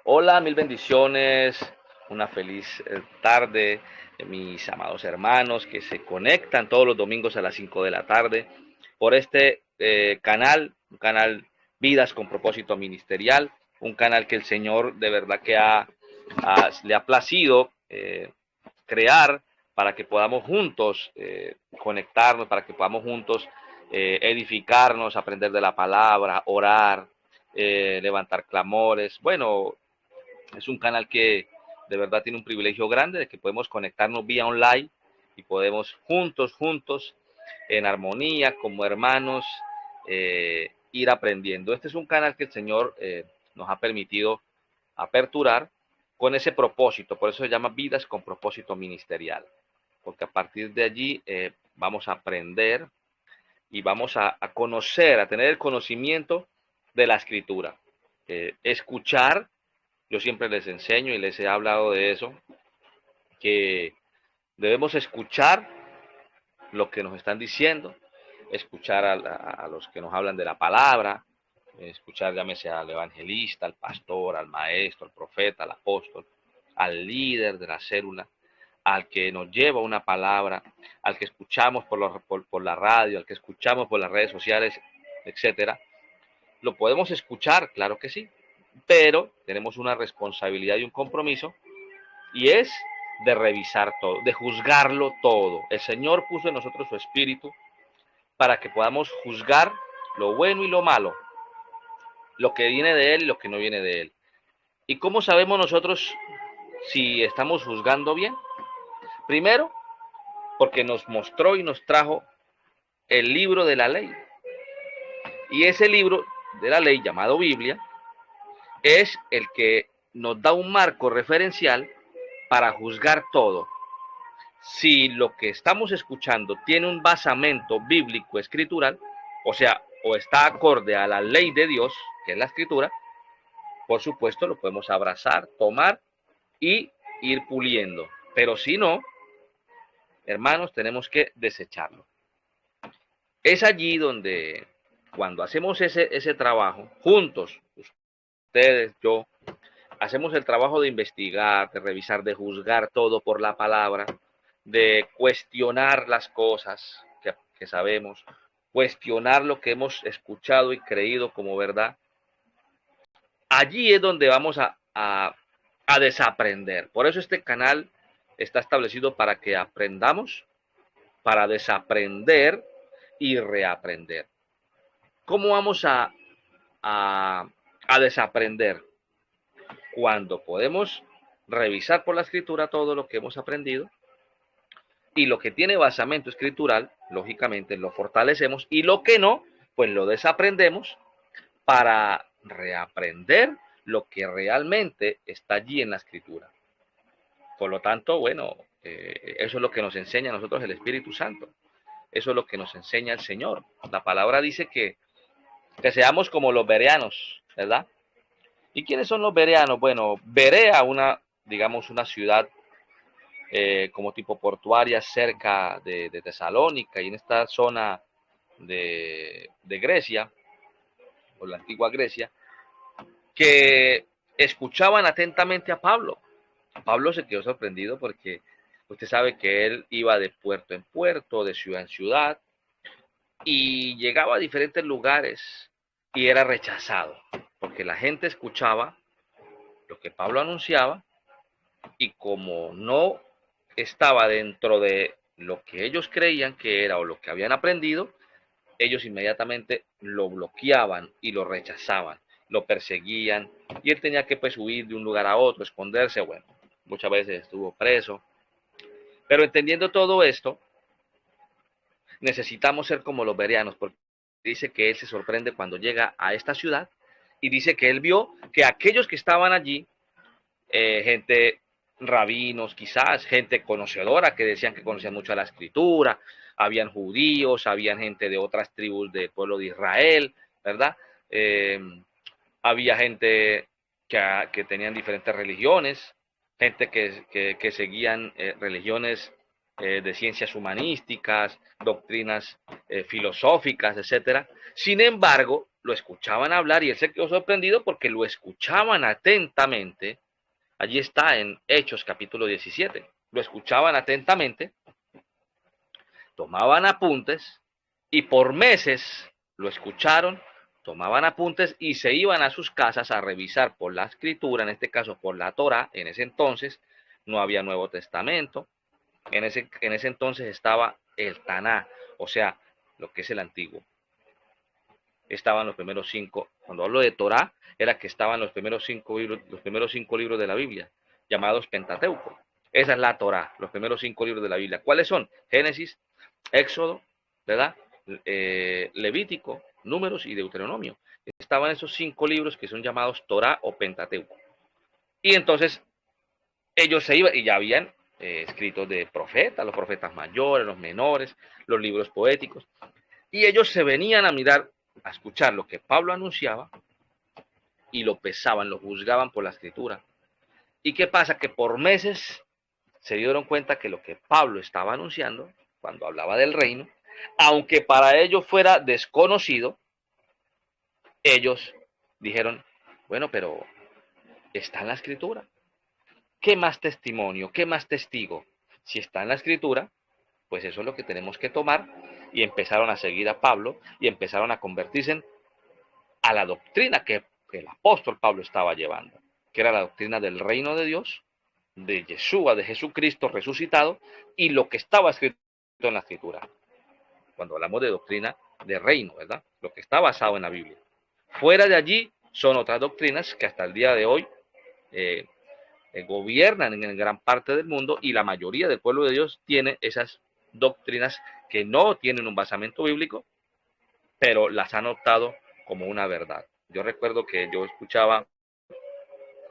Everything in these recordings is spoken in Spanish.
Hola, mil bendiciones, una feliz tarde, mis amados hermanos que se conectan todos los domingos a las 5 de la tarde por este canal, un canal Vidas con propósito ministerial, un canal que el Señor de verdad que le ha placido crear para que podamos juntos conectarnos, para que podamos juntos edificarnos, aprender de la palabra, orar, levantar clamores. Bueno, es un canal que de verdad tiene un privilegio grande de que podemos conectarnos vía online y podemos juntos, en armonía, como hermanos, ir aprendiendo. Este es un canal que el Señor nos ha permitido aperturar con ese propósito, por eso se llama Vidas con propósito ministerial, porque a partir de allí vamos a aprender y vamos a conocer, a tener el conocimiento de la escritura, escuchar. Yo siempre les enseño y les he hablado de eso, que debemos escuchar lo que nos están diciendo, escuchar a los que nos hablan de la palabra, escuchar, llámese al evangelista, al pastor, al maestro, al profeta, al apóstol, al líder de la célula, al que nos lleva una palabra, al que escuchamos por la radio, al que escuchamos por las redes sociales, etcétera. Lo podemos escuchar, claro que sí, pero tenemos una responsabilidad y un compromiso, y es de revisar todo, de juzgarlo todo. El Señor puso en nosotros su espíritu para que podamos juzgar lo bueno y lo malo, lo que viene de Él y lo que no viene de Él. ¿Y cómo sabemos nosotros si estamos juzgando bien? Primero, porque nos mostró y nos trajo el libro de la ley. Y ese libro de la ley, llamado Biblia, es el que nos da un marco referencial para juzgar todo. Si lo que estamos escuchando tiene un basamento bíblico escritural, o sea, o está acorde a la ley de Dios, que es la escritura, por supuesto lo podemos abrazar, tomar y ir puliendo. Pero si no, hermanos, tenemos que desecharlo. Es allí donde, cuando hacemos ese trabajo, juntos, ustedes, yo, hacemos el trabajo de investigar, de revisar, de juzgar todo por la palabra, de cuestionar las cosas que sabemos, cuestionar lo que hemos escuchado y creído como verdad. Allí es donde vamos a desaprender. Por eso este canal está establecido para que aprendamos, para desaprender y reaprender. ¿Cómo vamos a, a desaprender? Cuando podemos revisar por la escritura todo lo que hemos aprendido, y lo que tiene basamento escritural, lógicamente lo fortalecemos, y lo que no, pues lo desaprendemos para reaprender lo que realmente está allí en la escritura. Por lo tanto, bueno, eso es lo que nos enseña a nosotros el Espíritu Santo. Eso es lo que nos enseña el Señor. La palabra dice que seamos como los bereanos, ¿verdad? ¿Y quiénes son los bereanos? Bueno, Berea, digamos, una ciudad como tipo portuaria cerca de Tesalónica, y en esta zona de Grecia, o la antigua Grecia, que escuchaban atentamente a Pablo. Pablo se quedó sorprendido porque usted sabe que él iba de puerto en puerto, de ciudad en ciudad, y llegaba a diferentes lugares y era rechazado, porque la gente escuchaba lo que Pablo anunciaba, y como no estaba dentro de lo que ellos creían que era o lo que habían aprendido, ellos inmediatamente lo bloqueaban y lo rechazaban, lo perseguían, y él tenía que pues huir de un lugar a otro, esconderse. Bueno, muchas veces estuvo preso. Pero entendiendo todo esto, necesitamos ser como los bereanos, porque dice que él se sorprende cuando llega a esta ciudad, y dice que él vio que aquellos que estaban allí, gente, rabinos quizás, gente conocedora que decían que conocían mucho a la escritura, habían judíos, habían gente de otras tribus del pueblo de Israel, ¿verdad? Eh, Había gente que tenían diferentes religiones, gente que seguían religiones de ciencias humanísticas, doctrinas filosóficas, etcétera. Sin embargo, lo escuchaban hablar y él se quedó sorprendido porque lo escuchaban atentamente. Allí está en Hechos capítulo 17. Lo escuchaban atentamente, tomaban apuntes y por meses lo escucharon, tomaban apuntes y se iban a sus casas a revisar por la escritura, en este caso por la Torá. En ese entonces no había Nuevo Testamento, en ese entonces estaba el Taná, o sea, lo que es el antiguo. Estaban los primeros 5, cuando hablo de Torá, era que estaban los primeros cinco libros de la Biblia, llamados Pentateuco. Esa es la Torá, los primeros 5 libros de la Biblia. ¿Cuáles son? Génesis, Éxodo, ¿verdad? Levítico, Números y Deuteronomio. Estaban esos 5 libros que son llamados Torá o Pentateuco. Y entonces ellos se iban y ya habían escritos de profetas, los profetas mayores, los menores, los libros poéticos. Y ellos se venían a mirar, a escuchar lo que Pablo anunciaba y lo pesaban, lo juzgaban por la escritura. ¿Y qué pasa? Que por meses se dieron cuenta que lo que Pablo estaba anunciando, cuando hablaba del reino, aunque para ellos fuera desconocido, ellos dijeron, bueno, pero está en la escritura. ¿Qué más testimonio? ¿Qué más testigo? Si está en la escritura, pues eso es lo que tenemos que tomar. Y empezaron a seguir a Pablo y empezaron a convertirse a la doctrina que el apóstol Pablo estaba llevando, que era la doctrina del reino de Dios, de Yeshua, de Jesucristo resucitado, y lo que estaba escrito en la escritura. Cuando hablamos de doctrina de reino, ¿verdad? Lo que está basado en la Biblia. Fuera de allí son otras doctrinas que hasta el día de hoy eh, gobiernan en gran parte del mundo, y la mayoría del pueblo de Dios tiene esas doctrinas que no tienen un basamento bíblico, pero las han optado como una verdad. Yo recuerdo que yo escuchaba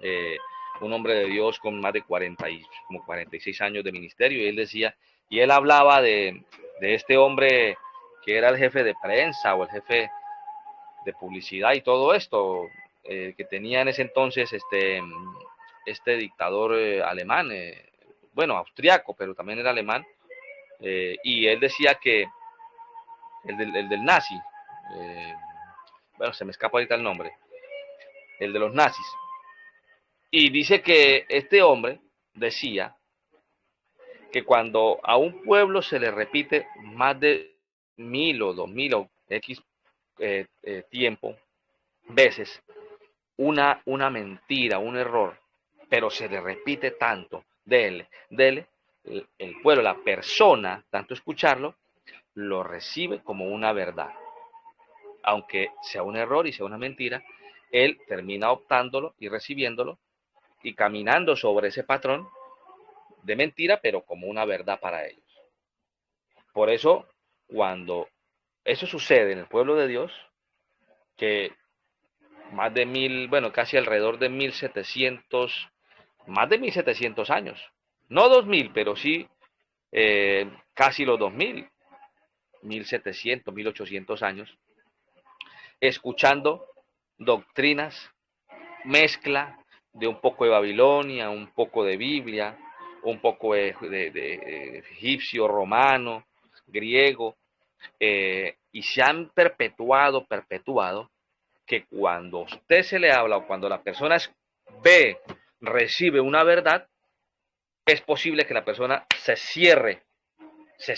eh, un hombre de Dios con más de 46 años de ministerio, y él decía, y él hablaba de este hombre que era el jefe de prensa o el jefe de publicidad y todo esto, que tenía en ese entonces este dictador alemán, bueno, austriaco, pero también era alemán, y él decía que el del nazi, eh, bueno, se me escapa ahorita el nombre, el de los nazis, y dice que este hombre decía que cuando a un pueblo se le repite más de 1000 o 2000 o X tiempo, veces, una mentira, un error, pero se le repite tanto, el pueblo, la persona, tanto escucharlo, lo recibe como una verdad. Aunque sea un error y sea una mentira, él termina optándolo y recibiéndolo y caminando sobre ese patrón de mentira, pero como una verdad para ellos. Por eso, cuando eso sucede en el pueblo de Dios, que más de 1000, bueno, casi alrededor de 1700, más de 1700 años, no 2000, pero sí casi los 2000, 1700, 1800 años, escuchando doctrinas, mezcla de un poco de Babilonia, un poco de Biblia, un poco de egipcio, romano, griego, y se han perpetuado, que cuando a usted se le habla o cuando la persona ve, recibe una verdad, es posible que la persona se cierre, se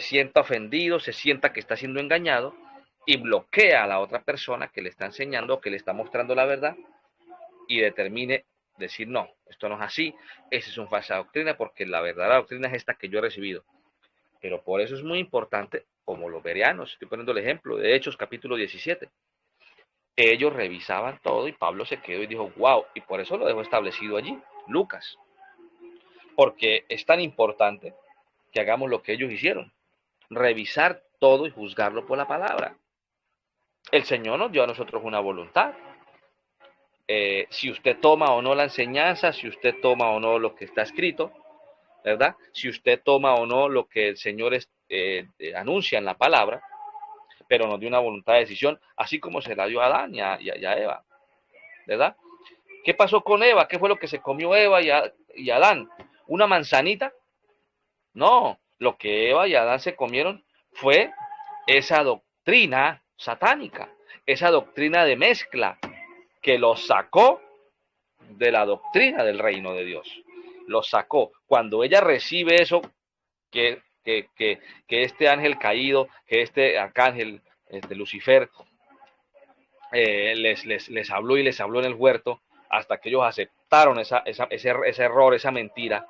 sienta ofendido, se sienta que está siendo engañado y bloquea a la otra persona que le está enseñando o que le está mostrando la verdad, y determine decir, no, esto no es así, esa es una falsa doctrina, porque la verdadera doctrina es esta que yo he recibido. Pero por eso es muy importante, como los bereanos, estoy poniendo el ejemplo de Hechos capítulo 17. Ellos revisaban todo y Pablo se quedó y dijo, wow, y por eso lo dejó establecido allí, Lucas, porque es tan importante que hagamos lo que ellos hicieron, revisar todo y juzgarlo por la palabra. El Señor nos dio a nosotros una voluntad. Si usted toma o no la enseñanza, si usted toma o no lo que está escrito, ¿verdad? Si usted toma o no lo que el Señor anuncia en la palabra, pero nos dio una voluntad de decisión, así como se la dio a Adán y a Eva, ¿verdad? ¿Qué pasó con Eva? ¿Qué fue lo que se comió Eva y Adán? Una manzanita, No, lo que Eva y Adán se comieron fue esa doctrina satánica, esa doctrina de mezcla que los sacó de la doctrina del reino de Dios. Los sacó. Cuando ella recibe eso, que, que, que, que este ángel caído, que este arcángel, este Lucifer, les habló y les habló en el huerto, hasta que ellos aceptaron ese error, esa mentira,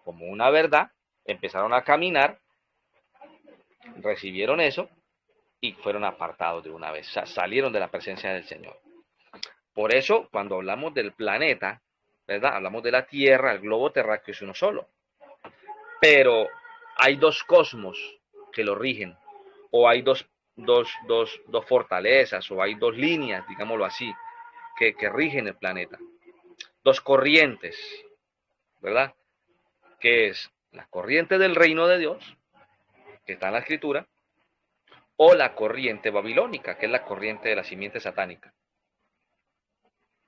como una verdad, empezaron a caminar, recibieron eso y fueron apartados de una vez, o sea, salieron de la presencia del Señor. Por eso, cuando hablamos del planeta, ¿verdad? Hablamos de la Tierra, el globo terráqueo es uno solo. Pero hay dos cosmos que lo rigen, o hay dos fortalezas, o hay dos líneas, digámoslo así, que rigen el planeta. Dos corrientes, ¿verdad? Que es la corriente del reino de Dios, que está en la escritura, o la corriente babilónica, que es la corriente de la simiente satánica.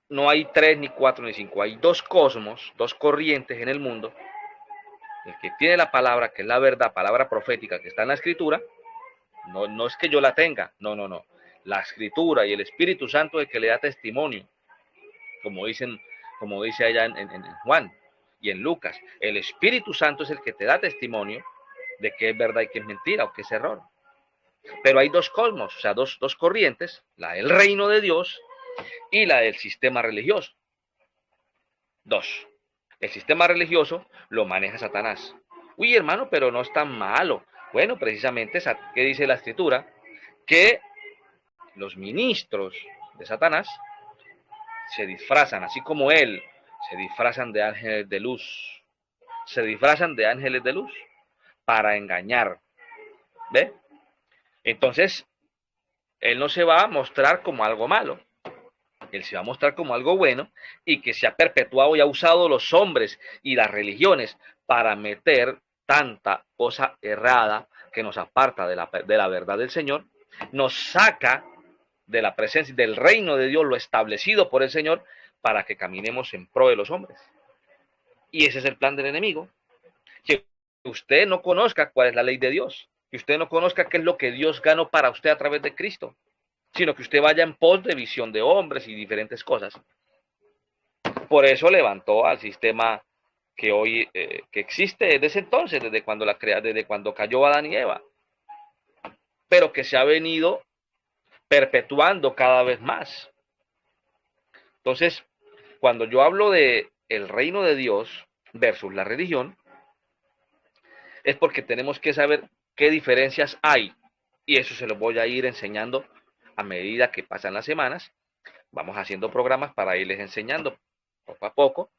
No hay tres, ni cuatro, ni cinco, hay dos cosmos, dos corrientes en el mundo. El que tiene la palabra, que es la verdad, palabra profética que está en la escritura, no es que yo la tenga, no. La escritura y el Espíritu Santo es el que le da testimonio, como dicen, como dice allá en Juan y en Lucas. El Espíritu Santo es el que te da testimonio de que es verdad y que es mentira o que es error. Pero hay dos cosmos, o sea, dos corrientes, la del reino de Dios y la del sistema religioso. Dos. El sistema religioso lo maneja Satanás. Uy, hermano, pero no es tan malo. Bueno, precisamente, ¿qué dice la escritura? Que los ministros de Satanás se disfrazan, así como él, se disfrazan de ángeles de luz. Se disfrazan de ángeles de luz para engañar. ¿Ve? Entonces, él no se va a mostrar como algo malo. Él se va a mostrar como algo bueno y que se ha perpetuado y ha usado los hombres y las religiones para meter tanta cosa errada que nos aparta de la verdad del Señor, nos saca de la presencia del reino de Dios, lo establecido por el Señor, para que caminemos en pro de los hombres. Y ese es el plan del enemigo, que usted no conozca cuál es la ley de Dios, que usted no conozca qué es lo que Dios ganó para usted a través de Cristo, sino que usted vaya en pos de visión de hombres y diferentes cosas. Por eso levantó al sistema que hoy que existe desde ese entonces, desde cuando cayó Adán y Eva, pero que se ha venido perpetuando cada vez más. Entonces, cuando yo hablo de el reino de Dios versus la religión, es porque tenemos que saber qué diferencias hay. Y eso se lo voy a ir enseñando a medida que pasan las semanas. Vamos haciendo programas para irles enseñando poco a poco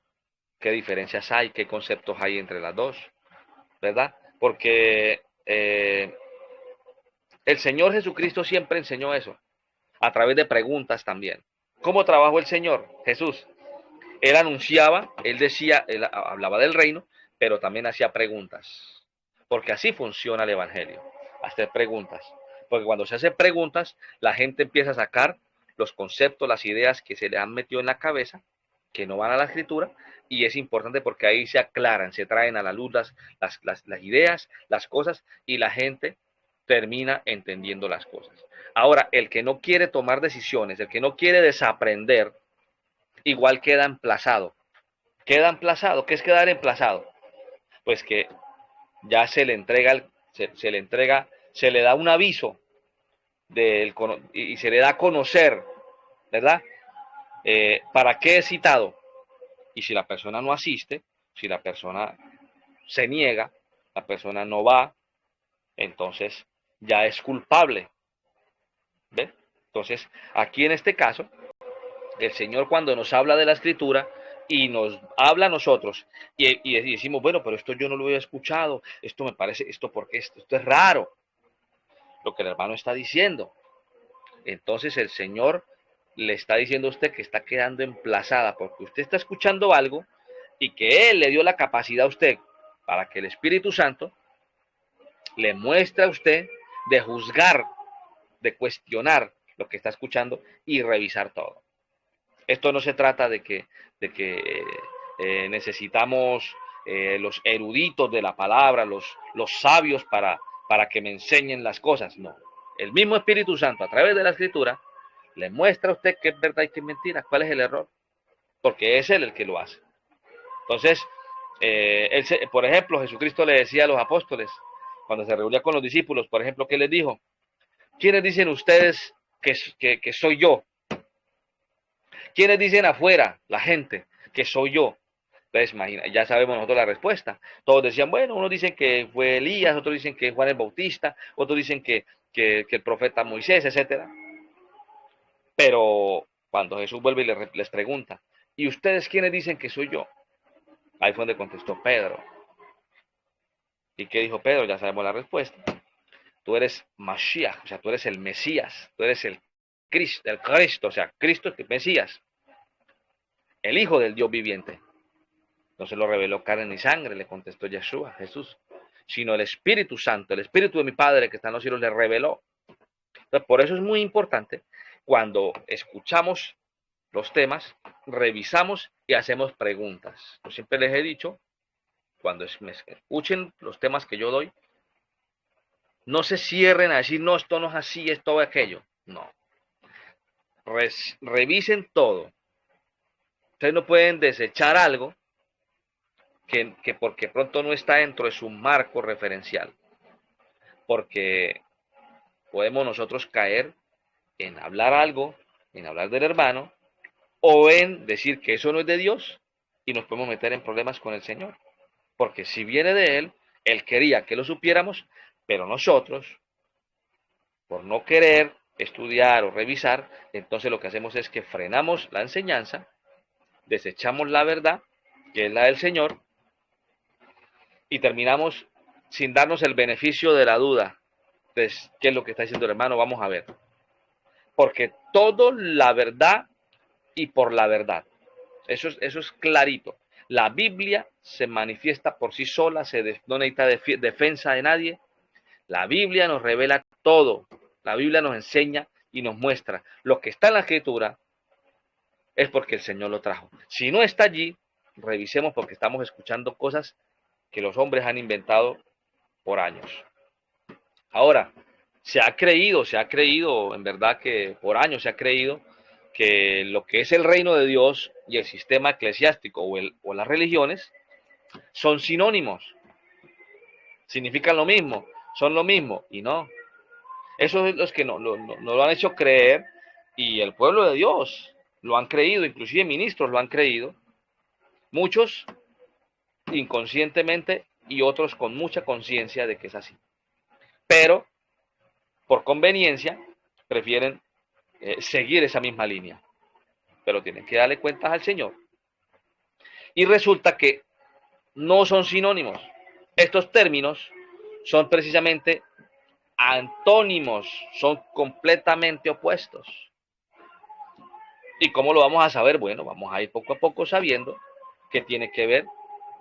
qué diferencias hay, qué conceptos hay entre las dos, ¿verdad? Porque el Señor Jesucristo siempre enseñó eso, a través de preguntas también. ¿Cómo trabajó el Señor Jesús? Él anunciaba, él decía, él hablaba del reino, pero también hacía preguntas. Porque así funciona el Evangelio, hacer preguntas. Porque cuando se hace preguntas, la gente empieza a sacar los conceptos, las ideas que se le han metido en la cabeza, que no van a la escritura, y es importante porque ahí se aclaran, se traen a la luz las ideas, las cosas, y la gente termina entendiendo las cosas. Ahora, el que no quiere tomar decisiones, el que no quiere desaprender, igual queda emplazado. Queda emplazado. ¿Qué es quedar emplazado? Pues que ya se le da un aviso y se le da a conocer, ¿verdad? ¿Para qué es citado? Y si la persona no asiste, si la persona se niega, la persona no va, entonces ya es culpable. ¿Ve? Entonces, aquí en este caso, el Señor cuando nos habla de la escritura y nos habla a nosotros y decimos, bueno, pero esto yo no lo había escuchado, esto me parece, esto porque esto es raro, lo que el hermano está diciendo. Entonces el Señor le está diciendo a usted que está quedando emplazada porque usted está escuchando algo y que Él le dio la capacidad a usted para que el Espíritu Santo le muestre a usted de juzgar, de cuestionar lo que está escuchando y revisar todo. Esto no se trata de que necesitamos los eruditos de la palabra, los sabios para que me enseñen las cosas. No. El mismo Espíritu Santo, a través de la Escritura, le muestra a usted qué es verdad y qué es mentira, cuál es el error, porque es Él el que lo hace. Entonces, por ejemplo, Jesucristo le decía a los apóstoles, cuando se reunía con los discípulos, por ejemplo, ¿qué les dijo? ¿Quiénes dicen ustedes que soy yo? ¿Quiénes dicen afuera, la gente, que soy yo? Entonces, imagina, ya sabemos nosotros la respuesta. Todos decían, bueno, unos dicen que fue Elías, otros dicen que Juan el Bautista, otros dicen que el profeta Moisés, etcétera. Pero cuando Jesús vuelve y les pregunta, ¿y ustedes quiénes dicen que soy yo? Ahí fue donde contestó Pedro. ¿Y qué dijo Pedro? Ya sabemos la respuesta. Tú eres Mashiach, o sea, tú eres el Mesías, tú eres el Cristo, o sea, Cristo es el Mesías, el Hijo del Dios viviente. No se lo reveló carne ni sangre, le contestó Yeshua, Jesús, sino el Espíritu Santo, el Espíritu de mi Padre que está en los cielos le reveló. Entonces, por eso es muy importante cuando escuchamos los temas, revisamos y hacemos preguntas. Yo siempre les he dicho, cuando me escuchen los temas que yo doy, no se cierren a decir, no, esto no es así, esto es aquello. No. Revisen todo. Ustedes no pueden desechar algo que porque pronto no está dentro de su marco referencial. Porque podemos nosotros caer en hablar algo, en hablar del hermano, o en decir que eso no es de Dios y nos podemos meter en problemas con el Señor. Porque si viene de Él quería que lo supiéramos, pero nosotros, por no querer estudiar o revisar, entonces lo que hacemos es que frenamos la enseñanza, desechamos la verdad, que es la del Señor, y terminamos sin darnos el beneficio de la duda. Entonces, ¿qué es lo que está diciendo el hermano? Vamos a ver. Porque todo la verdad y por la verdad. Eso es clarito. La Biblia se manifiesta por sí sola, no necesita defensa de nadie. La Biblia nos revela todo. La Biblia nos enseña y nos muestra. Lo que está en la Escritura es porque el Señor lo trajo. Si no está allí, revisemos porque estamos escuchando cosas que los hombres han inventado por años. Ahora, se ha creído, en verdad que por años se ha creído que lo que es el reino de Dios y el sistema eclesiástico o las religiones son sinónimos, significan lo mismo, son lo mismo, y no. Esos son los que no lo han hecho creer, y el pueblo de Dios lo han creído, inclusive ministros lo han creído, muchos inconscientemente y otros con mucha conciencia de que es así. Pero, por conveniencia, prefieren seguir esa misma línea. Pero tienen que darle cuentas al Señor. Y resulta que no son sinónimos. Estos términos son precisamente antónimos, son completamente opuestos. ¿Y cómo lo vamos a saber? Bueno, vamos a ir poco a poco sabiendo que tiene que ver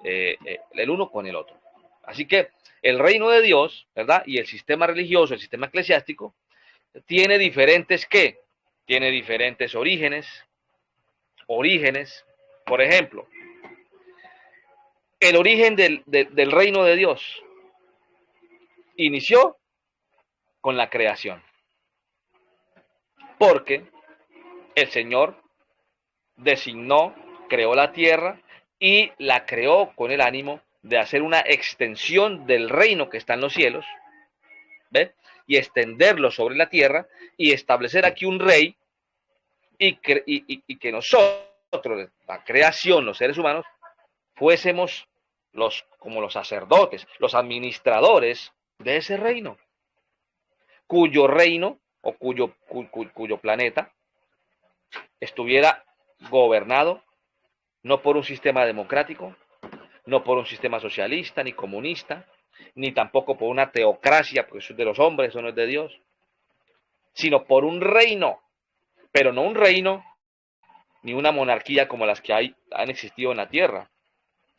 el uno con el otro. Así que el reino de Dios, ¿verdad? Y el sistema religioso, el sistema eclesiástico, tiene diferentes ¿qué? Tiene diferentes orígenes. Por ejemplo, el origen del reino de Dios inició con la creación. Porque el Señor designó, creó la tierra y la creó con el ánimo de hacer una extensión del reino que está en los cielos, ¿ve? Y extenderlo sobre la tierra y establecer aquí un rey y que nosotros, la creación, los seres humanos, fuésemos como los sacerdotes, los administradores de ese reino, cuyo reino o cuyo planeta estuviera gobernado no por un sistema democrático, no por un sistema socialista ni comunista, ni tampoco por una teocracia, porque eso es de los hombres, eso no es de Dios, sino por un reino, pero no un reino ni una monarquía como las que han existido en la tierra,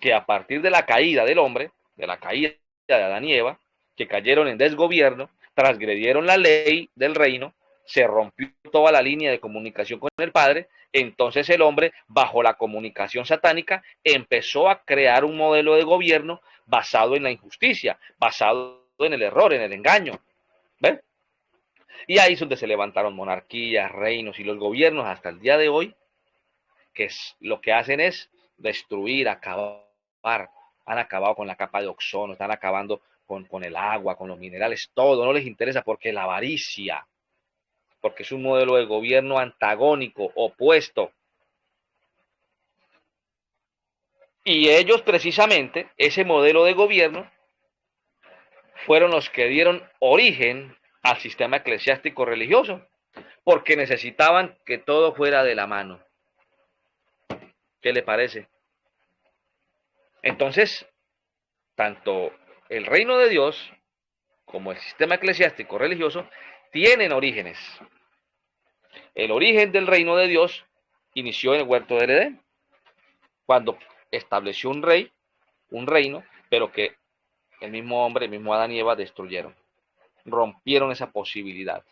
que a partir de la caída del hombre, de la caída de Adán y Eva, que cayeron en desgobierno, transgredieron la ley del reino, se rompió toda la línea de comunicación con el Padre, entonces el hombre, bajo la comunicación satánica, empezó a crear un modelo de gobierno basado en la injusticia, basado en el error, en el engaño. ¿Ven? Y ahí es donde se levantaron monarquías, reinos y los gobiernos hasta el día de hoy, que es, lo que hacen es destruir, acabar. Han acabado con la capa de ozono, están acabando con el agua, con los minerales, todo. No les interesa porque la avaricia, porque es un modelo de gobierno antagónico, opuesto. Y ellos precisamente, ese modelo de gobierno, fueron los que dieron origen al sistema eclesiástico religioso, porque necesitaban que todo fuera de la mano. ¿Qué le parece? Entonces, tanto el reino de Dios como el sistema eclesiástico religioso tienen orígenes. El origen del reino de Dios inició en el huerto del Edén, cuando estableció un rey, un reino, pero que el mismo hombre, el mismo Adán y Eva destruyeron, rompieron esa posibilidad,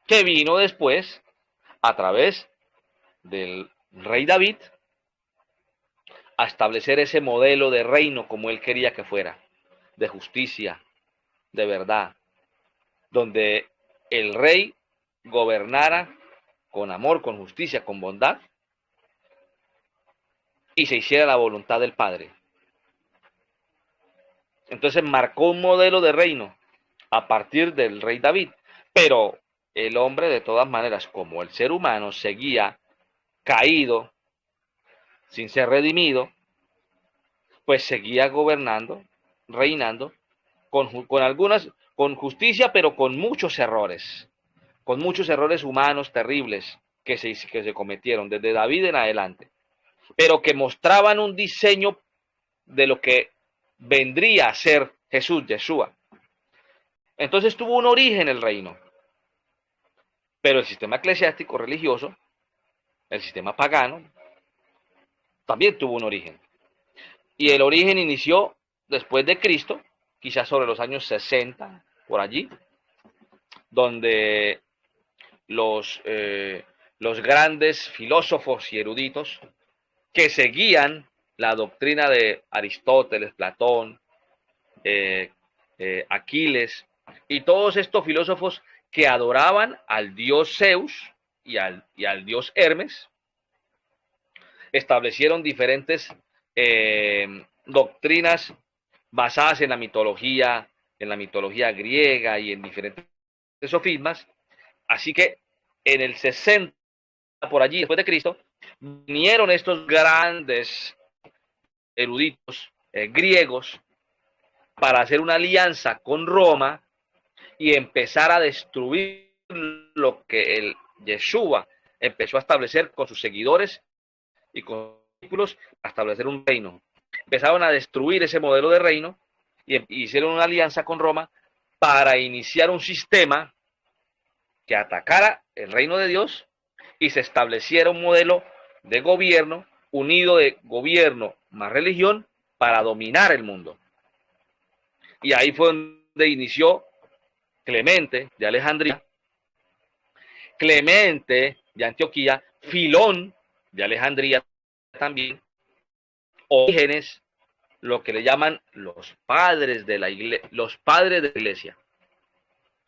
que vino después a través del rey David a establecer ese modelo de reino como él quería que fuera, de justicia, de verdad, donde el rey gobernara con amor, con justicia, con bondad, y se hiciera la voluntad del Padre. Entonces marcó un modelo de reino a partir del rey David, pero el hombre de todas maneras, como el ser humano, seguía caído, sin ser redimido, pues seguía gobernando, reinando, con algunas, con justicia, pero con muchos errores humanos terribles que se cometieron desde David en adelante, pero que mostraban un diseño de lo que vendría a ser Jesús, Yeshua. Entonces tuvo un origen el reino, pero el sistema eclesiástico religioso, el sistema pagano, también tuvo un origen. Y el origen inició después de Cristo, quizás sobre los años 60, por allí, donde los grandes filósofos y eruditos que seguían la doctrina de Aristóteles, Platón, Aquiles y todos estos filósofos que adoraban al dios Zeus y al dios Hermes, establecieron diferentes doctrinas basadas en la mitología griega y en diferentes sofismas. Así que en el 60, por allí, después de Cristo, vinieron estos grandes eruditos griegos para hacer una alianza con Roma y empezar a destruir lo que el Yeshua empezó a establecer con sus seguidores y con sus discípulos, a establecer un reino. Empezaron a destruir ese modelo de reino y hicieron una alianza con Roma para iniciar un sistema que atacara el reino de Dios y se estableciera un modelo de gobierno unido de gobierno más religión para dominar el mundo. Y ahí fue donde inició Clemente de Alejandría, Clemente de Antioquía, Filón de Alejandría también, Orígenes, lo que le llaman los padres de la iglesia.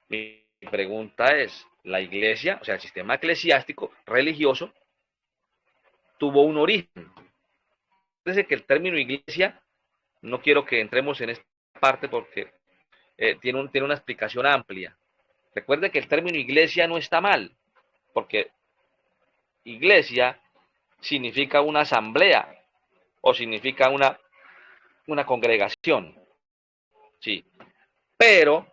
Mi pregunta es, ¿la iglesia, o sea, el sistema eclesiástico religioso, tuvo un origen? Fíjense que el término iglesia, no quiero que entremos en esta parte porque tiene una explicación amplia. Recuerde que el término iglesia no está mal, porque iglesia significa una asamblea o significa una congregación, sí, pero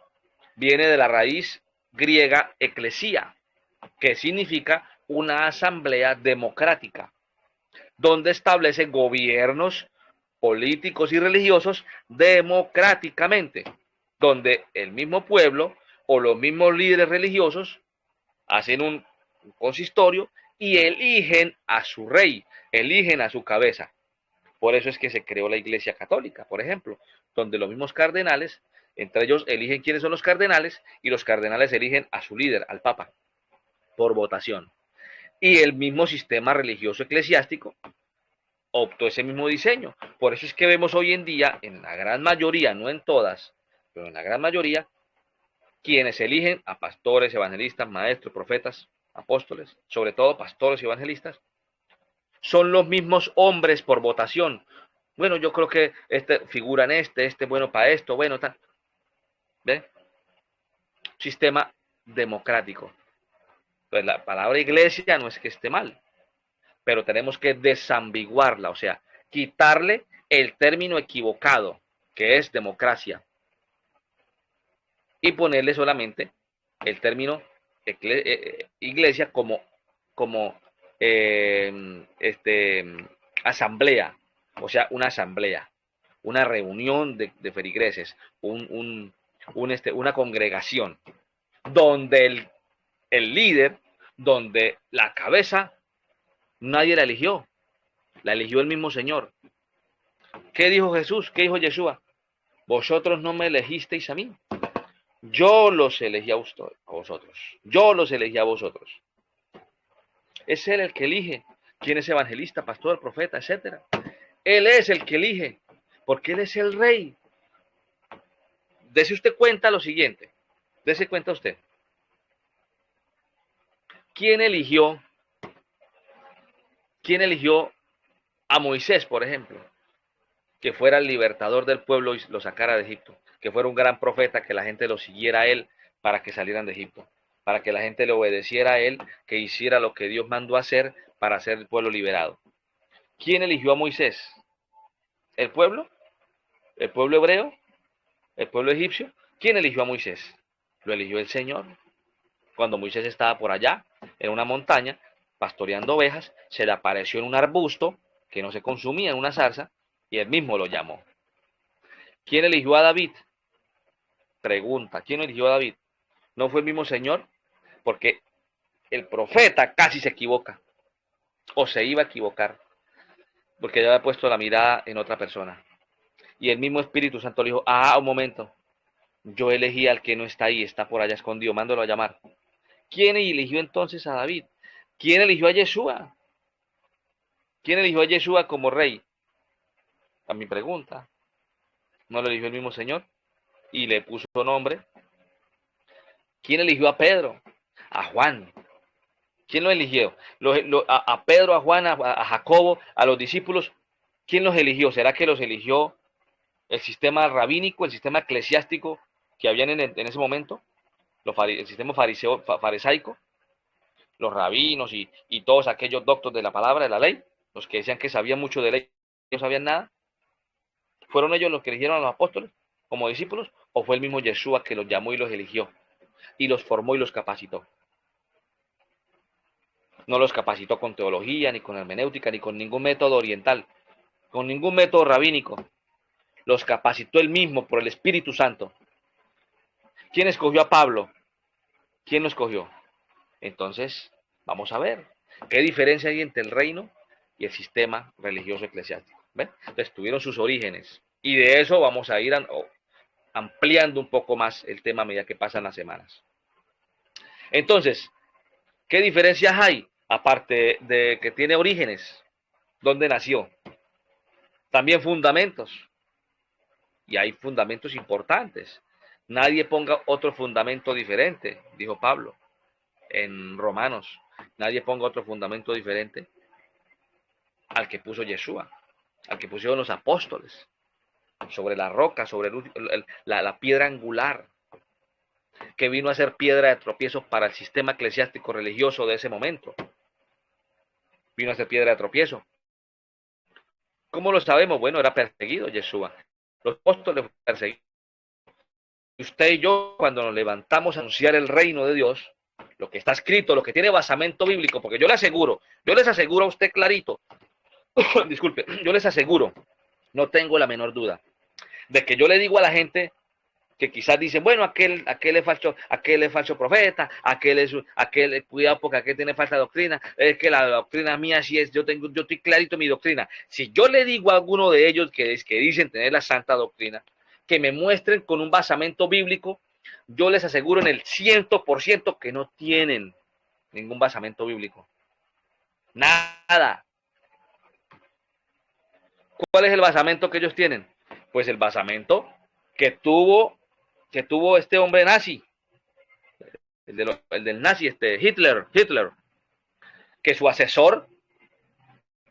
viene de la raíz griega eclesia, que significa una asamblea democrática, donde establece gobiernos políticos y religiosos democráticamente, donde el mismo pueblo o los mismos líderes religiosos hacen un consistorio y eligen a su rey, eligen a su cabeza. Por eso es que se creó la Iglesia Católica, por ejemplo, donde los mismos cardenales, entre ellos eligen quiénes son los cardenales y los cardenales eligen a su líder, al Papa. por votación. Y el mismo sistema religioso eclesiástico optó ese mismo diseño. Por eso es que vemos hoy en día, en la gran mayoría, no en todas, pero en la gran mayoría, quienes eligen a pastores, evangelistas, maestros, profetas, apóstoles, sobre todo pastores y evangelistas, son los mismos hombres por votación. Bueno, yo creo que este figura en este es bueno para esto, bueno, tal. ¿Ve? Sistema democrático. Pues la palabra iglesia no es que esté mal, pero tenemos que desambiguarla, o sea, quitarle el término equivocado, que es democracia, y ponerle solamente el término iglesia como asamblea, o sea, una asamblea, una reunión de feligreses, una congregación, donde el líder, donde la cabeza, nadie la eligió el mismo Señor. ¿Qué dijo Jesús? ¿Qué dijo Yeshua? Vosotros no me elegisteis a mí, yo los elegí a vosotros, yo los elegí a vosotros. Es Él el que elige quién es evangelista, pastor, profeta, etcétera. Él es el que elige, porque Él es el rey. Dese usted cuenta lo siguiente, dese cuenta usted. ¿Quién eligió a Moisés, por ejemplo? Que fuera el libertador del pueblo y lo sacara de Egipto, que fuera un gran profeta, que la gente lo siguiera a él para que salieran de Egipto, para que la gente le obedeciera a él, que hiciera lo que Dios mandó hacer para hacer el pueblo liberado. ¿Quién eligió a Moisés? ¿El pueblo? ¿El pueblo hebreo? ¿El pueblo egipcio? ¿Quién eligió a Moisés? Lo eligió el Señor. Cuando Moisés estaba por allá, en una montaña, pastoreando ovejas, se le apareció en un arbusto que no se consumía, en una zarza, y él mismo lo llamó. ¿Quién eligió a David? Pregunta, ¿quién eligió a David? ¿No fue el mismo Señor? Porque el profeta casi se equivoca, o se iba a equivocar, porque ya había puesto la mirada en otra persona. Y el mismo Espíritu Santo le dijo, un momento, yo elegí al que no está ahí, está por allá escondido, mándalo a llamar. ¿Quién eligió entonces a David? ¿Quién eligió a Yeshua? ¿Quién eligió a Yeshua como rey? A mi pregunta, ¿no lo eligió el mismo Señor? Y le puso nombre. ¿Quién eligió a Pedro? A Juan. ¿Quién lo eligió? A Pedro, a Juan, a Jacobo, a los discípulos. ¿Quién los eligió? ¿Será que los eligió el sistema rabínico, el sistema eclesiástico que había en ese momento? El sistema farisaico, los rabinos y todos aquellos doctos de la palabra, de la ley, los que decían que sabían mucho de ley, no sabían nada. ¿Fueron ellos los que eligieron a los apóstoles como discípulos? ¿O fue el mismo Yeshua que los llamó y los eligió? Y los formó y los capacitó. No los capacitó con teología, ni con hermenéutica, ni con ningún método oriental, con ningún método rabínico. Los capacitó él mismo por el Espíritu Santo. ¿Quién escogió a Pablo? ¿Quién lo escogió? Entonces, vamos a ver qué diferencia hay entre el reino y el sistema religioso eclesiástico. ¿Ven? Entonces, tuvieron sus orígenes. Y de eso vamos a ir ampliando un poco más el tema a medida que pasan las semanas. Entonces, ¿qué diferencias hay? Aparte de que tiene orígenes, ¿dónde nació? También fundamentos. Y hay fundamentos importantes. Nadie ponga otro fundamento diferente, dijo Pablo en Romanos. Nadie ponga otro fundamento diferente al que puso Yeshua, al que pusieron los apóstoles, sobre la roca, sobre la piedra angular, que vino a ser piedra de tropiezo para el sistema eclesiástico religioso de ese momento. Vino a ser piedra de tropiezo. ¿Cómo lo sabemos? Bueno, era perseguido Yeshua. Los apóstoles fueron perseguidos. Usted y yo, cuando nos levantamos a anunciar el reino de Dios, lo que está escrito, lo que tiene basamento bíblico, porque yo les aseguro a usted clarito, disculpe, yo les aseguro, no tengo la menor duda, de que yo le digo a la gente que quizás dicen, bueno, aquel es falso profeta, aquel, cuidado porque aquel tiene falsa doctrina, es que la doctrina mía sí es, yo estoy clarito en mi doctrina. Si yo le digo a alguno de ellos que dicen tener la santa doctrina, que me muestren con un basamento bíblico, yo les aseguro en el 100% que no tienen. ningún basamento bíblico. Nada. ¿Cuál es el basamento que ellos tienen? Pues el basamento que tuvo este hombre nazi, el del nazi, Hitler, que su asesor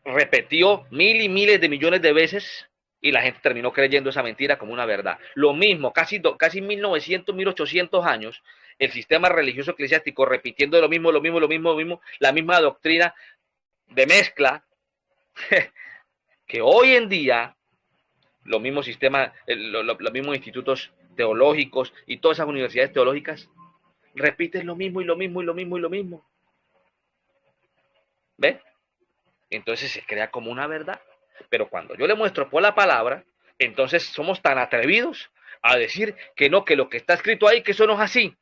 repetió mil y miles de millones de veces y la gente terminó creyendo esa mentira como una verdad. Lo mismo, casi 1900, 1800 años, el sistema religioso eclesiástico repitiendo lo mismo, la misma doctrina de mezcla, que hoy en día los mismos sistemas, los mismos institutos teológicos y todas esas universidades teológicas repiten lo mismo y lo mismo y lo mismo y lo mismo. ¿Ves? Entonces se crea como una verdad. Pero cuando yo le muestro por la palabra, entonces somos tan atrevidos a decir que no, que lo que está escrito ahí, que eso no es así.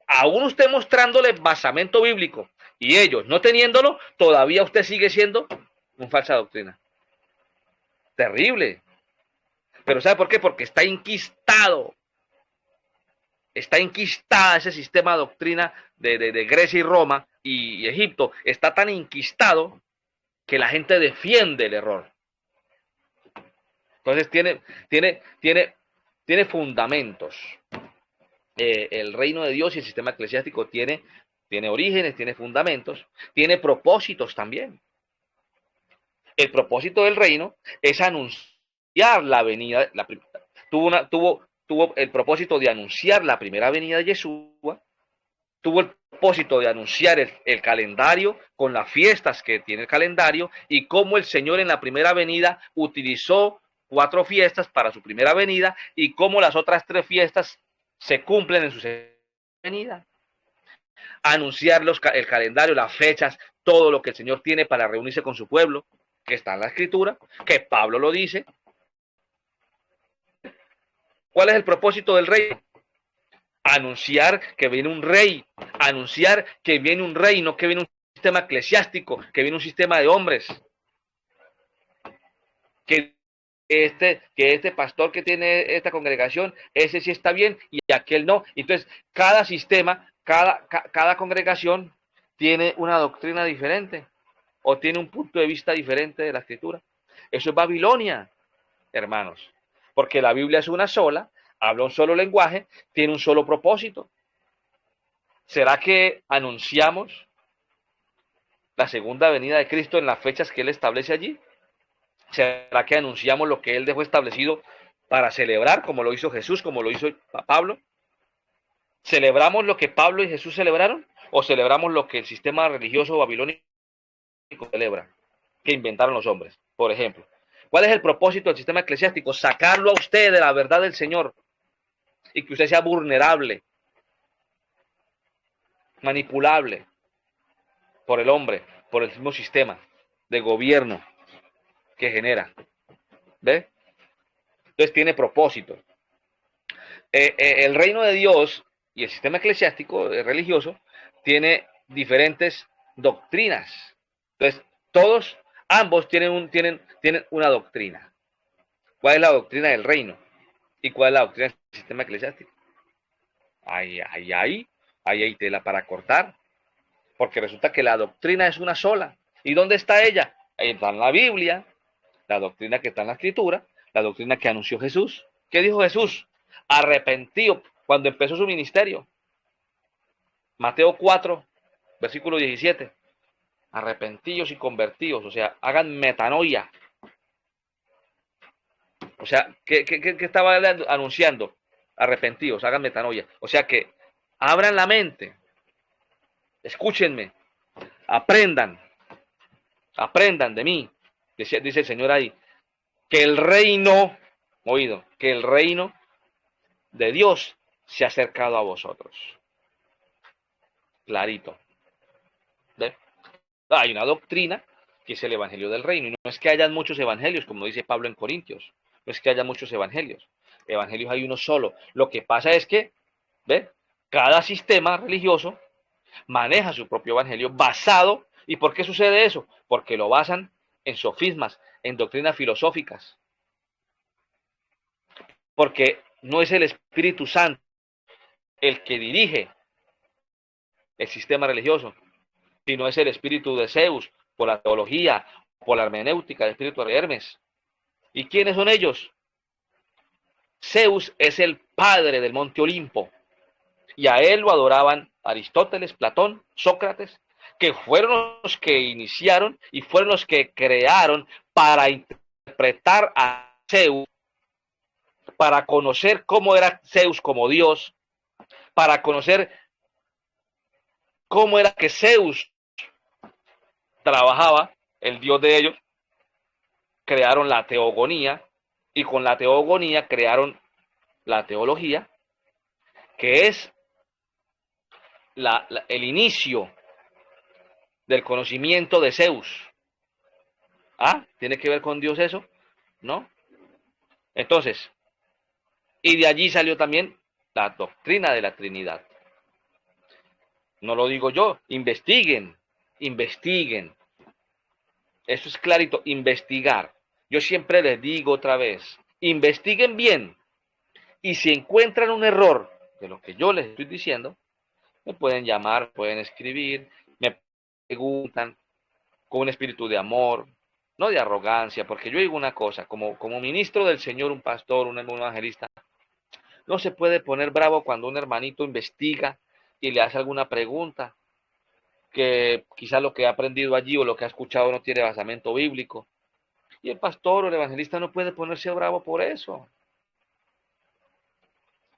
Aún usted mostrándole basamento bíblico y ellos no teniéndolo, todavía usted sigue siendo una falsa doctrina. Terrible. Pero ¿sabe por qué? Porque está enquistado. Está enquistada ese sistema de doctrina de Grecia y Roma y Egipto. Está tan enquistado que la gente defiende el error. Entonces tiene fundamentos. El reino de Dios y el sistema eclesiástico tiene orígenes, tiene fundamentos, tiene propósitos también. El propósito del reino es anunciar la venida, tuvo el propósito de anunciar la primera venida de Yeshua, tuvo el propósito de anunciar el calendario con las fiestas que tiene el calendario y cómo el Señor en la primera venida utilizó 4 fiestas para su primera venida y cómo las otras 3 fiestas se cumplen en su segunda venida. Anunciar el calendario, las fechas, todo lo que el Señor tiene para reunirse con su pueblo, que está en la Escritura, que Pablo lo dice. ¿Cuál es el propósito del rey? Anunciar que viene un rey, anunciar que viene un reino, que viene un sistema eclesiástico, que viene un sistema de hombres, que este pastor que tiene esta congregación, ese sí está bien y aquel no. Entonces, cada sistema, cada congregación tiene una doctrina diferente o tiene un punto de vista diferente de la Escritura. Eso es Babilonia, hermanos, porque la Biblia es una sola, habla un solo lenguaje, tiene un solo propósito. ¿Será que anunciamos la segunda venida de Cristo en las fechas que Él establece allí? ¿Será que anunciamos lo que Él dejó establecido para celebrar, como lo hizo Jesús, como lo hizo Pablo? ¿Celebramos lo que Pablo y Jesús celebraron? ¿O celebramos lo que el sistema religioso babilónico celebra, que inventaron los hombres? Por ejemplo, ¿cuál es el propósito del sistema eclesiástico? Sacarlo a usted de la verdad del Señor y que usted sea vulnerable, manipulable por el hombre, por el mismo sistema de gobierno que genera. ¿Ve? Entonces tiene propósito. El reino de Dios y el sistema eclesiástico religioso tiene diferentes doctrinas. Entonces, ambos tienen una doctrina. ¿Cuál es la doctrina del reino? ¿Y cuál es la doctrina del sistema eclesiástico? Ahí hay tela para cortar, porque resulta que la doctrina es una sola. ¿Y dónde está ella? Ahí está en la Biblia, la doctrina que está en la Escritura, la doctrina que anunció Jesús. ¿Qué dijo Jesús? Arrepentido cuando empezó su ministerio. Mateo 4, versículo 17. Arrepentidos y convertidos, o sea, hagan metanoia. O sea, ¿qué estaba anunciando? Arrepentidos, hagan metanoia. O sea que abran la mente, escúchenme, aprendan, aprendan de mí, dice el Señor ahí, que el reino, que el reino de Dios se ha acercado a vosotros. Clarito. ¿Ve? Hay una doctrina que es el evangelio del reino, y no es que hayan muchos evangelios, como dice Pablo en Corintios, no es que haya muchos evangelios hay uno solo. Lo que pasa es que, ¿ve? Cada sistema religioso maneja su propio evangelio basado. ¿Y por qué sucede eso? Porque lo basan en sofismas, en doctrinas filosóficas. Porque no es el Espíritu Santo el que dirige el sistema religioso, sino es el espíritu de Zeus, por la teología, por la hermenéutica, el espíritu de Hermes. ¿Y quiénes son ellos? Zeus es el padre del monte Olimpo, y a él lo adoraban Aristóteles, Platón, Sócrates, que fueron los que iniciaron y fueron los que crearon para interpretar a Zeus, para conocer cómo era Zeus como Dios, para conocer cómo era que Zeus trabajaba, el dios de ellos. Crearon la teogonía y con la teogonía crearon la teología, que es el inicio del conocimiento de Zeus. ¿Ah? ¿Tiene que ver con Dios eso? ¿No? Entonces, y de allí salió también la doctrina de la Trinidad. No lo digo yo, investiguen, investiguen. Eso es clarito, investigar. Yo siempre les digo otra vez, investiguen bien. Y si encuentran un error de lo que yo les estoy diciendo, me pueden llamar, pueden escribir, me preguntan con un espíritu de amor, no de arrogancia, porque yo digo una cosa, como ministro del Señor, un pastor, un evangelista, no se puede poner bravo cuando un hermanito investiga y le hace alguna pregunta, que quizás lo que ha aprendido allí o lo que ha escuchado no tiene basamento bíblico. Y el pastor o el evangelista no puede ponerse bravo por eso.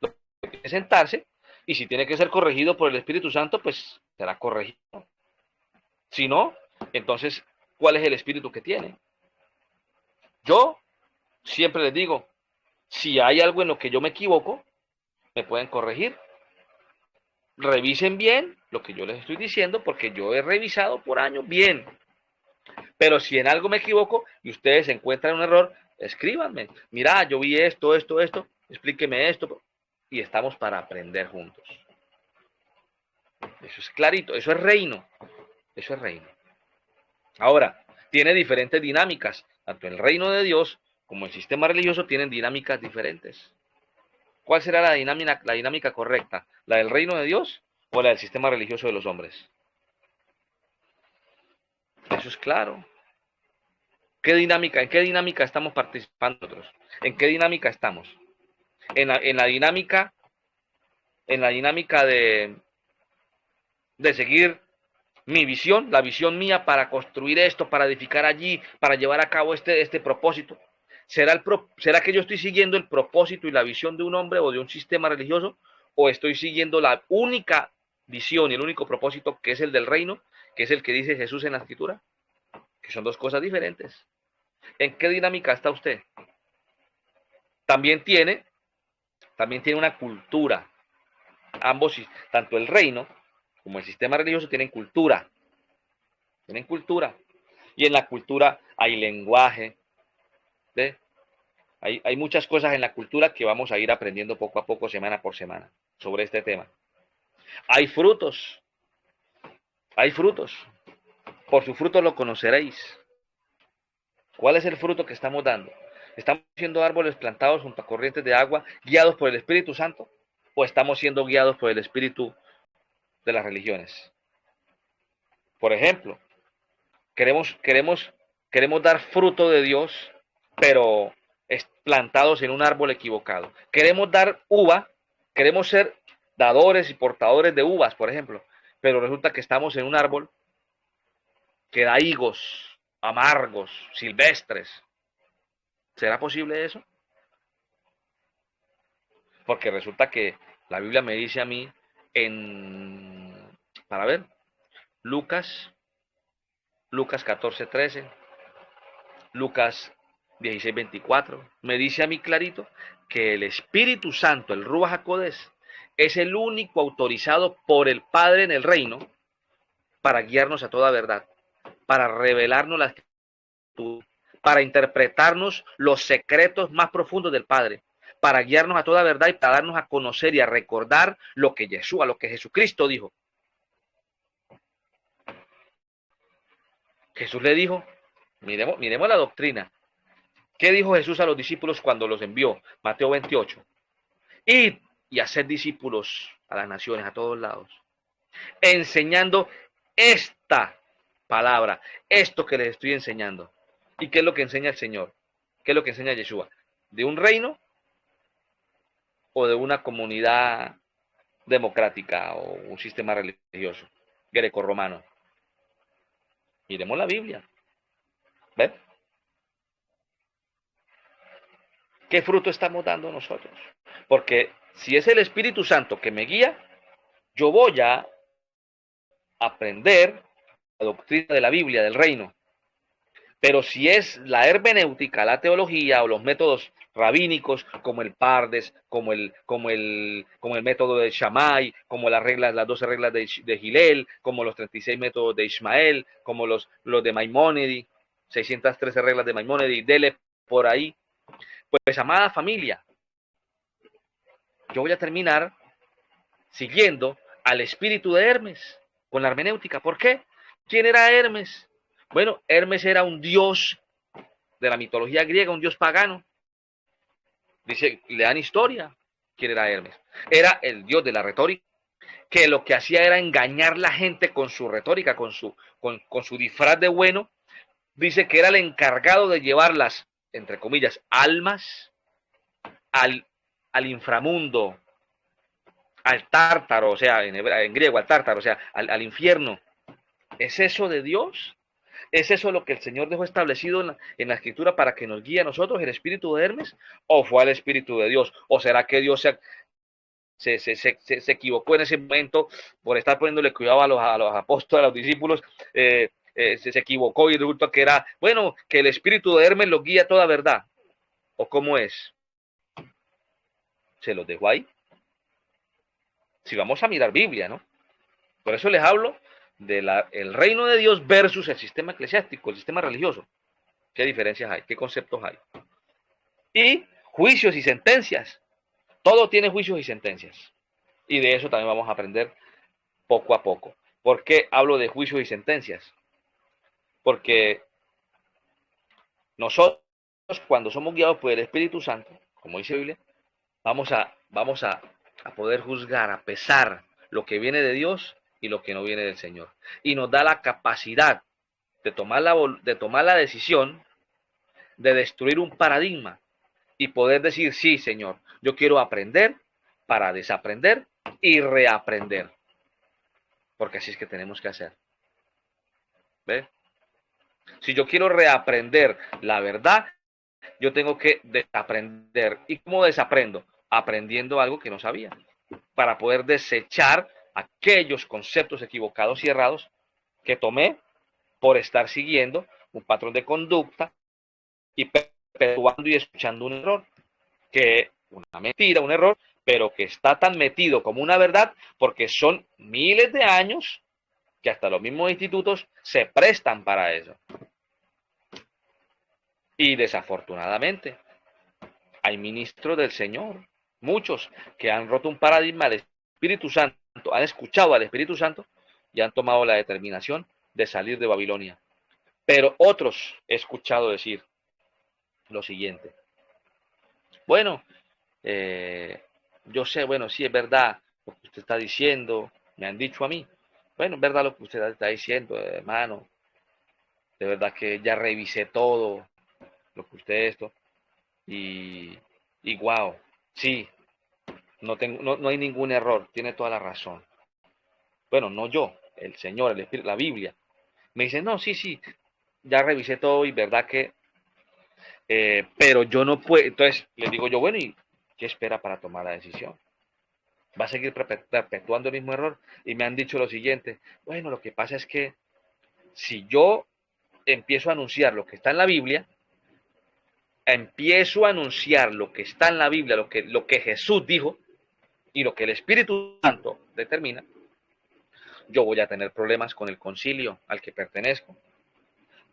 Tiene que sentarse y si tiene que ser corregido por el Espíritu Santo, pues será corregido. Si no, entonces, ¿cuál es el espíritu que tiene? Yo siempre les digo, si hay algo en lo que yo me equivoco, me pueden corregir. Revisen bien lo que yo les estoy diciendo, porque yo he revisado por años bien. Pero si en algo me equivoco y ustedes encuentran un error, escríbanme. Mira, yo vi esto, explíqueme esto. Y estamos para aprender juntos. Eso es clarito, eso es reino. Eso es reino. Ahora, tiene diferentes dinámicas. Tanto el reino de Dios como el sistema religioso tienen dinámicas diferentes. ¿Cuál será la dinámica correcta? ¿La del reino de Dios o la del sistema religioso de los hombres? Eso es claro. ¿En qué dinámica estamos participando nosotros? ¿En qué dinámica estamos? En la dinámica, de seguir mi visión, la visión mía para construir esto, para edificar allí, para llevar a cabo este propósito. ¿Será que yo estoy siguiendo el propósito y la visión de un hombre o de un sistema religioso? ¿O estoy siguiendo la única visión y el único propósito que es el del reino, que es el que dice Jesús en la Escritura? Que son dos cosas diferentes. ¿En qué dinámica está usted? También tiene una cultura. Ambos, tanto el reino como el sistema religioso, tienen cultura. Tienen cultura. Y en la cultura hay lenguaje. ¿Ve? Hay muchas cosas en la cultura que vamos a ir aprendiendo poco a poco, semana por semana, sobre este tema. Hay frutos. Hay frutos. Por su fruto lo conoceréis. ¿Cuál es el fruto que estamos dando? ¿Estamos siendo árboles plantados junto a corrientes de agua, guiados por el Espíritu Santo? ¿O estamos siendo guiados por el espíritu de las religiones? Por ejemplo, queremos dar fruto de Dios, pero plantados en un árbol equivocado. Queremos dar uva, queremos ser dadores y portadores de uvas, por ejemplo, pero resulta que estamos en un árbol que da higos amargos, silvestres. ¿Será posible eso? Porque resulta que la Biblia me dice a mí para ver, Lucas 14:13, Lucas 16:24, me dice a mí clarito que el Espíritu Santo, el Ruach HaKodesh, es el único autorizado por el Padre en el reino para guiarnos a toda verdad, para revelarnos la Escritura, para interpretarnos los secretos más profundos del Padre, para guiarnos a toda verdad y para darnos a conocer y a recordar lo que Jesucristo dijo. Jesús le dijo, miremos la doctrina. ¿Qué dijo Jesús a los discípulos cuando los envió? Mateo 28. Id y hacer discípulos a las naciones, a todos lados. enseñando esta palabra, esto que les estoy enseñando. ¿Y qué es lo que enseña el Señor? ¿Qué es lo que enseña Yeshua? ¿De un reino o de una comunidad democrática o un sistema religioso greco-romano? Miremos la Biblia. ¿Ves? ¿Qué fruto estamos dando nosotros? Porque si es el Espíritu Santo que me guía, yo voy a aprender la doctrina de la Biblia, del reino. Pero si es la hermenéutica, la teología o los métodos rabínicos, como el Pardes, como el método de Shammai, como las 12 reglas de Gilel, como los 36 métodos de Ismael, como los de Maimónides, 613 reglas de Maimónides, dele por ahí. Pues, amada familia, yo voy a terminar siguiendo al espíritu de Hermes con la hermenéutica. ¿Por qué? ¿Quién era Hermes? Bueno, Hermes era un dios de la mitología griega, un dios pagano. Dice, le dan historia. ¿Quién era Hermes? Era el dios de la retórica, que lo que hacía era engañar a la gente con su retórica, con su disfraz de bueno. Dice que era el encargado de llevar las, entre comillas, almas al, al inframundo, al tártaro, o sea, en griego, al tártaro, o sea, al infierno. ¿Es eso de Dios? ¿Es eso lo que el Señor dejó establecido en la Escritura para que nos guíe a nosotros, el espíritu de Hermes? ¿O fue el espíritu de Dios? ¿O será que Dios se equivocó en ese momento por estar poniéndole cuidado a los apóstoles, a los discípulos? Se equivocó y resulta que era, bueno, que el espíritu de Hermes los guía a toda verdad. ¿O cómo es? Se los dejo ahí. Si vamos a mirar Biblia, ¿no? Por eso les hablo del reino de Dios versus el sistema eclesiástico, el sistema religioso. ¿Qué diferencias hay? ¿Qué conceptos hay? Y juicios y sentencias. Todo tiene juicios y sentencias. Y de eso también vamos a aprender poco a poco. ¿Por qué hablo de juicios y sentencias? Porque nosotros, cuando somos guiados por el Espíritu Santo, como dice la Biblia, vamos a poder juzgar, a pesar lo que viene de Dios y lo que no viene del Señor. Y nos da la capacidad de tomar la decisión de destruir un paradigma y poder decir, sí, Señor, yo quiero aprender para desaprender y reaprender. Porque así es que tenemos que hacer. ¿Ves? Si yo quiero reaprender la verdad, yo tengo que desaprender. ¿Y cómo desaprendo? Aprendiendo algo que no sabía. Para poder desechar aquellos conceptos equivocados y errados que tomé por estar siguiendo un patrón de conducta y perpetuando y escuchando un error. Que una mentira, un error, pero que está tan metido como una verdad porque son miles de años que hasta los mismos institutos se prestan para eso. Y desafortunadamente hay ministros del Señor, muchos que han roto un paradigma del Espíritu Santo, han escuchado al Espíritu Santo y han tomado la determinación de salir de Babilonia. Pero otros he escuchado decir lo siguiente: bueno, yo sé, bueno, sí es verdad lo que usted está diciendo, me han dicho a mí. Bueno, es verdad lo que usted está diciendo, hermano. De verdad que ya revisé todo lo que usted esto. Y, y wow, sí, no hay ningún error, tiene toda la razón. Bueno, no yo, el Señor, el Espíritu, la Biblia. Me dice, no, sí, sí, ya revisé todo y verdad que, pero yo no puedo. Entonces le digo yo, bueno, ¿y qué espera para tomar la decisión? ¿Va a seguir perpetuando el mismo error? Y me han dicho lo siguiente: bueno, lo que pasa es que si yo empiezo a anunciar lo que está en la Biblia, empiezo a anunciar lo que está en la Biblia, lo que Jesús dijo y lo que el Espíritu Santo determina, yo voy a tener problemas con el concilio al que pertenezco,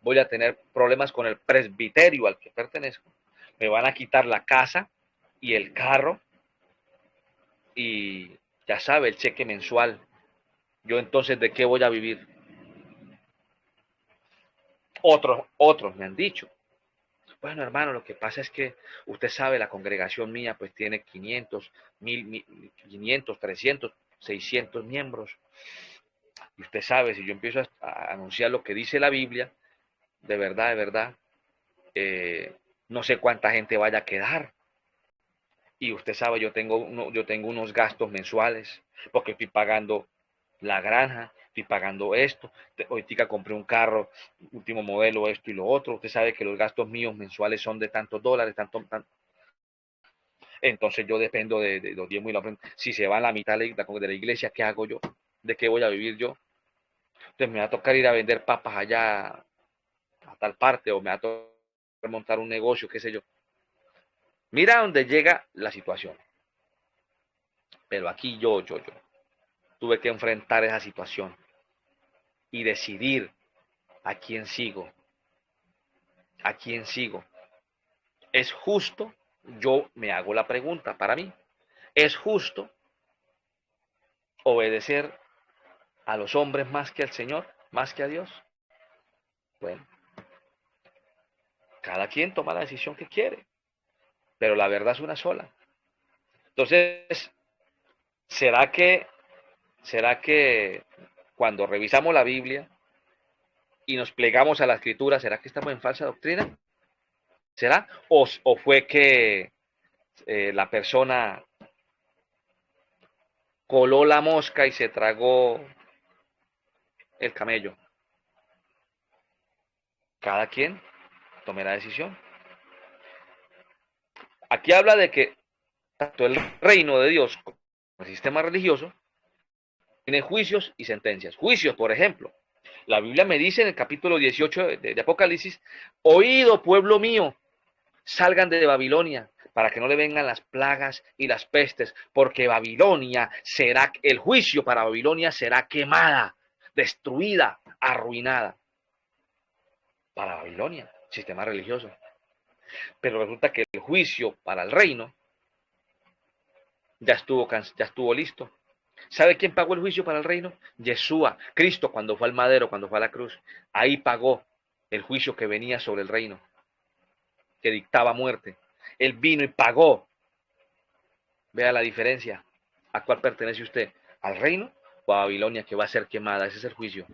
voy a tener problemas con el presbiterio al que pertenezco, me van a quitar la casa y el carro y ya sabe, el cheque mensual. Yo entonces, ¿de qué voy a vivir? Otros me han dicho, bueno, hermano, lo que pasa es que usted sabe, la congregación mía pues tiene 500, 1000, 500, 300, 600 miembros. Y usted sabe, si yo empiezo a anunciar lo que dice la Biblia, de verdad, eh, no sé cuánta gente vaya a quedar. Y usted sabe, yo tengo unos gastos mensuales, porque estoy pagando la granja, estoy pagando esto. Ahorita compré un carro, último modelo, esto y lo otro. Usted sabe que los gastos míos mensuales son de tantos dólares, entonces yo dependo de los diezmos y la ofrenda. Si se va la mitad de la iglesia, ¿qué hago yo? ¿De qué voy a vivir yo? Entonces me va a tocar ir a vender papas allá a tal parte, o me va a tocar montar un negocio, qué sé yo. Mira dónde llega la situación. Pero aquí yo tuve que enfrentar esa situación y decidir a quién sigo, a quién sigo. ¿Es justo? Yo me hago la pregunta para mí. ¿Es justo obedecer a los hombres más que al Señor, más que a Dios? Bueno, cada quien toma la decisión que quiere, pero la verdad es una sola. Entonces, ¿será que, será que cuando revisamos la Biblia y nos plegamos a la Escritura, ¿será que estamos en falsa doctrina? ¿Será? ¿O fue que la persona coló la mosca y se tragó el camello? Cada quien tome la decisión. Aquí habla de que tanto el reino de Dios como el sistema religioso tiene juicios y sentencias. Juicios, por ejemplo. La Biblia me dice en el capítulo 18 de Apocalipsis, oído pueblo mío, salgan de Babilonia para que no le vengan las plagas y las pestes, porque Babilonia será, el juicio para Babilonia será quemada, destruida, arruinada. Para Babilonia, sistema religioso. Pero resulta que el juicio para el reino ya estuvo listo. ¿Sabe quién pagó el juicio para el reino? Yeshua, Cristo, cuando fue al madero, cuando fue a la cruz. Ahí pagó el juicio que venía sobre el reino, que dictaba muerte. Él vino y pagó. Vea la diferencia. ¿A cuál pertenece usted? ¿Al reino o a Babilonia, que va a ser quemada? Ese es el juicio.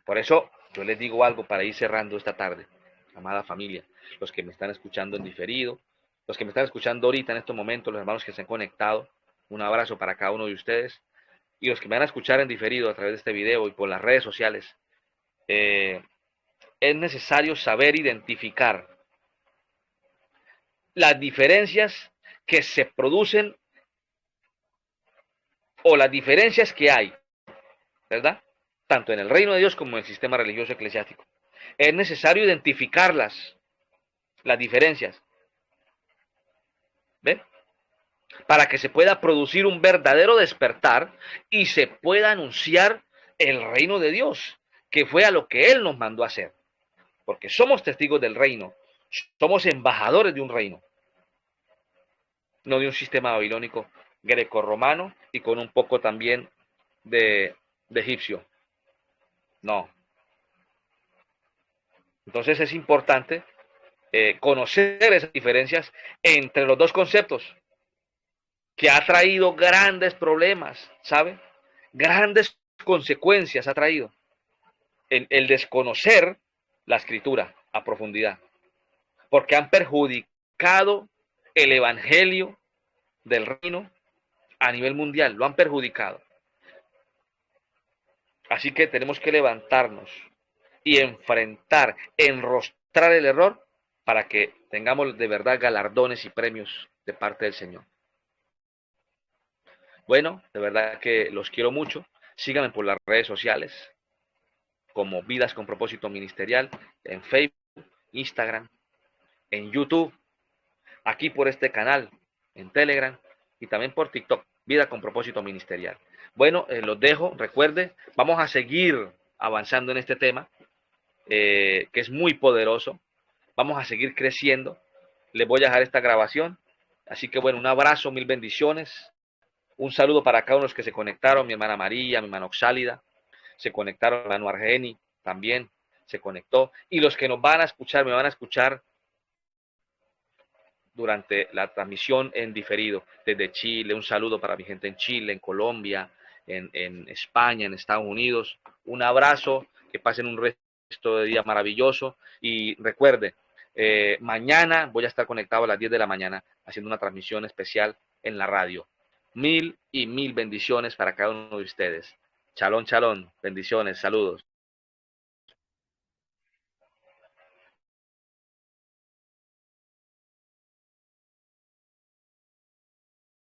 Por eso yo les digo algo para ir cerrando esta tarde, amada familia, los que me están escuchando en diferido, los que me están escuchando ahorita en estos momentos, los hermanos que se han conectado, un abrazo para cada uno de ustedes, y los que me van a escuchar en diferido a través de este video y por las redes sociales. Es necesario saber identificar las diferencias que se producen o las diferencias que hay, ¿verdad? Tanto en el reino de Dios como en el sistema religioso eclesiástico. Es necesario identificarlas, las diferencias, ¿ven? Para que se pueda producir un verdadero despertar y se pueda anunciar el reino de Dios, que fue a lo que Él nos mandó a hacer. Porque somos testigos del reino, somos embajadores de un reino, no de un sistema babilónico greco-romano y con un poco también de egipcio. No. Entonces es importante conocer esas diferencias entre los dos conceptos, que ha traído grandes problemas, ¿sabe? Grandes consecuencias ha traído el desconocer la escritura a profundidad, porque han perjudicado el evangelio del reino a nivel mundial, lo han perjudicado. Así que tenemos que levantarnos y enfrentar, enrostrar el error para que tengamos de verdad galardones y premios de parte del Señor. Bueno, de verdad que los quiero mucho. Síganme por las redes sociales como Vidas con Propósito Ministerial, en Facebook, Instagram, en YouTube, aquí por este canal, en Telegram y también por TikTok, Vida con Propósito Ministerial. Bueno, los dejo. Recuerde, vamos a seguir avanzando en este tema, que es muy poderoso. Vamos a seguir creciendo. Les voy a dejar esta grabación. Así que bueno, un abrazo, mil bendiciones. Un saludo para cada uno de los que se conectaron, mi hermana María, mi hermano Oxálida, se conectaron, mi hermano Argeni también se conectó. Y los que nos van a escuchar, me van a escuchar durante la transmisión en diferido desde Chile. Un saludo para mi gente en Chile, en Colombia, en España, en Estados Unidos. Un abrazo, que pasen un resto de día maravilloso y recuerde, mañana voy a estar conectado a las 10 de la mañana haciendo una transmisión especial en la radio. Mil y mil bendiciones para cada uno de ustedes. Chalón, chalón, bendiciones, saludos.